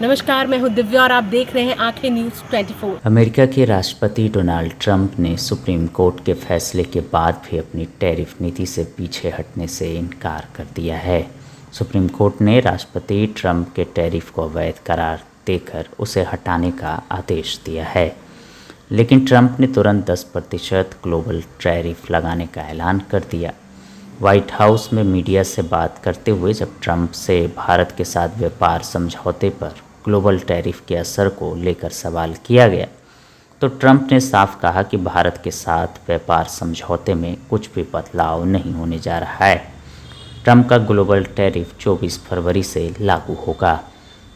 नमस्कार, मैं हूं दिव्या और आप देख रहे हैं आंखें न्यूज़ 24। अमेरिका के राष्ट्रपति डोनाल्ड ट्रंप ने सुप्रीम कोर्ट के फैसले के बाद भी अपनी टैरिफ नीति से पीछे हटने से इनकार कर दिया है। सुप्रीम कोर्ट ने राष्ट्रपति ट्रंप के टैरिफ को अवैध करार देकर उसे हटाने का आदेश दिया है, लेकिन ट्रंप ने तुरंत 10% ग्लोबल टैरिफ लगाने का ऐलान कर दिया। व्हाइट हाउस में मीडिया से बात करते हुए जब ट्रंप से भारत के साथ व्यापार समझौते पर ग्लोबल टैरिफ के असर को लेकर सवाल किया गया, तो ट्रंप ने साफ कहा कि भारत के साथ व्यापार समझौते में कुछ भी बदलाव नहीं होने जा रहा है। ट्रंप का ग्लोबल टैरिफ 24 फरवरी से लागू होगा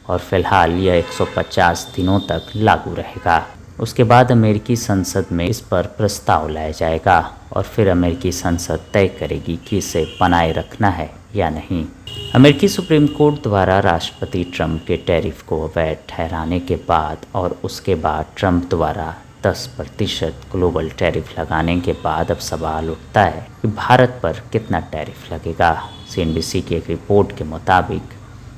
और फिलहाल यह 150 दिनों तक लागू रहेगा। उसके बाद अमेरिकी संसद में इस पर प्रस्ताव लाया जाएगा और फिर अमेरिकी संसद तय करेगी कि इसे बनाए रखना है या नहीं। अमेरिकी सुप्रीम कोर्ट द्वारा राष्ट्रपति ट्रंप के टैरिफ को अवैध ठहराने के बाद और उसके बाद ट्रंप द्वारा 10% ग्लोबल टैरिफ लगाने के बाद अब सवाल उठता है कि भारत पर कितना टैरिफ लगेगा। CNBC की एक रिपोर्ट के मुताबिक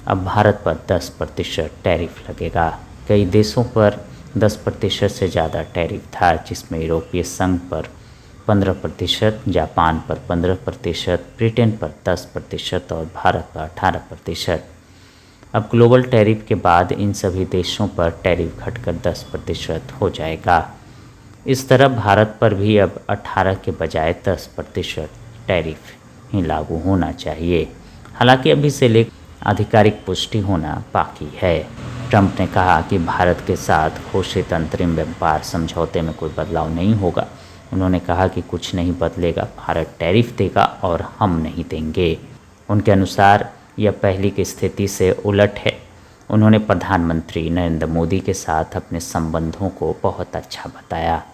अब भारत पर 10% टैरिफ लगेगा। कई देशों पर 10% से ज़्यादा टैरिफ था, जिसमें यूरोपीय संघ पर 15%, जापान पर 15%, ब्रिटेन पर 10% और भारत पर 18%। अब ग्लोबल टैरिफ के बाद इन सभी देशों पर टैरिफ घटकर 10% हो जाएगा। इस तरह भारत पर भी अब 18 के बजाय 10% टैरिफ ही लागू होना चाहिए। हालांकि अभी से लेकर आधिकारिक पुष्टि होना बाकी है। ट्रंप ने कहा कि भारत के साथ घोषित अंतरिम व्यापार समझौते में कोई बदलाव नहीं होगा। उन्होंने कहा कि कुछ नहीं बदलेगा, भारत टैरिफ देगा और हम नहीं देंगे। उनके अनुसार यह पहली की स्थिति से उलट है। उन्होंने प्रधानमंत्री नरेंद्र मोदी के साथ अपने संबंधों को बहुत अच्छा बताया।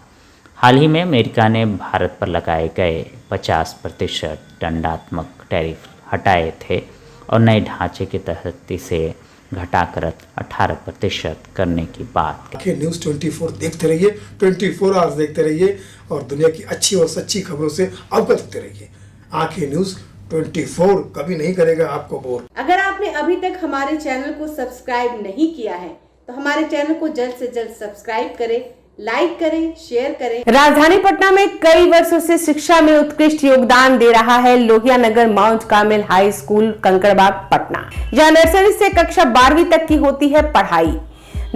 हाल ही में अमेरिका ने भारत पर लगाए गए 50% दंडात्मक टैरिफ हटाए थे और नए ढांचे के तहत इसे घटाकर 18% करने की बात की। न्यूज़ 24 देखते रहिए, 24 आवर्स देखते रहिए और दुनिया की अच्छी और सच्ची खबरों से अवगत होते रहिए। आंखें न्यूज़ 24 कभी नहीं करेगा आपको बोर। अगर आपने अभी तक हमारे चैनल को सब्सक्राइब नहीं किया है तो हमारे चैनल को जल्द से जल्द सब्सक्राइब करें, लाइक करें, शेयर करें। राजधानी पटना में कई वर्षों से शिक्षा में उत्कृष्ट योगदान दे रहा है Lohia Nagar Mount Carmel High School Kankarbagh Patna, जहां नर्सरी से कक्षा 12वीं तक की होती है पढ़ाई।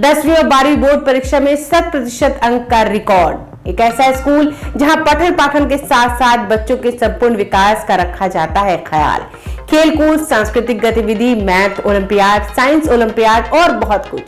10वीं और 12वीं बोर्ड परीक्षा में 100% अंक का रिकॉर्ड। एक ऐसा स्कूल जहां पठन पाठन के साथ साथ बच्चों के संपूर्ण विकास का रखा जाता है ख्याल। खेलकूद, सांस्कृतिक गतिविधि, मैथ ओलंपियाड, साइंस ओलंपियाड और बहुत कुछ।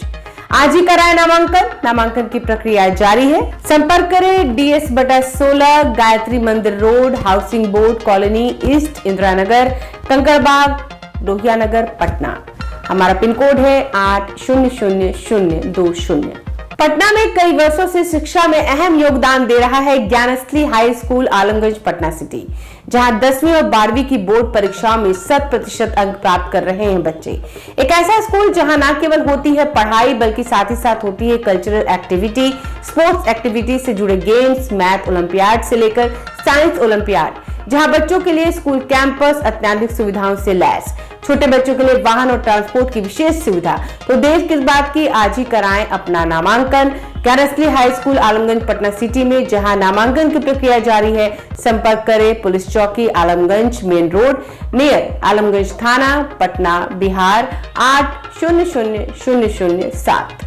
आज ही कराए नामांकन की प्रक्रिया जारी है। संपर्क करें DS/16 Gayatri Mandir road, housing board colony east, Indira Nagar, Kankarbagh, Lohia Nagar, Patna. हमारा पिन कोड है 800020। पटना में कई वर्षों से शिक्षा में अहम योगदान दे रहा है Gyansthali high school Alamganj Patna city, जहां 10वीं और 12वीं की बोर्ड परीक्षाओं में 100% अंक प्राप्त कर रहे हैं बच्चे। एक ऐसा स्कूल जहां न केवल होती है पढ़ाई बल्कि साथ ही साथ होती है कल्चरल एक्टिविटी, स्पोर्ट्स एक्टिविटी से जुड़े गेम्स, मैथ ओलंपियाड से लेकर साइंस ओलंपियाड, जहां बच्चों के लिए स्कूल कैंपस अत्याधुनिक सुविधाओं से लैस, छोटे बच्चों के लिए वाहन और ट्रांसपोर्ट की विशेष सुविधा। तो देर किस बात की, आज ही कराएं अपना नामांकन Gyansthali high school Alamganj Patna city में, जहां नामांकन की प्रक्रिया जारी है। संपर्क करें पुलिस चौकी Alamganj main road near Alamganj थाना, पटना, बिहार 800007।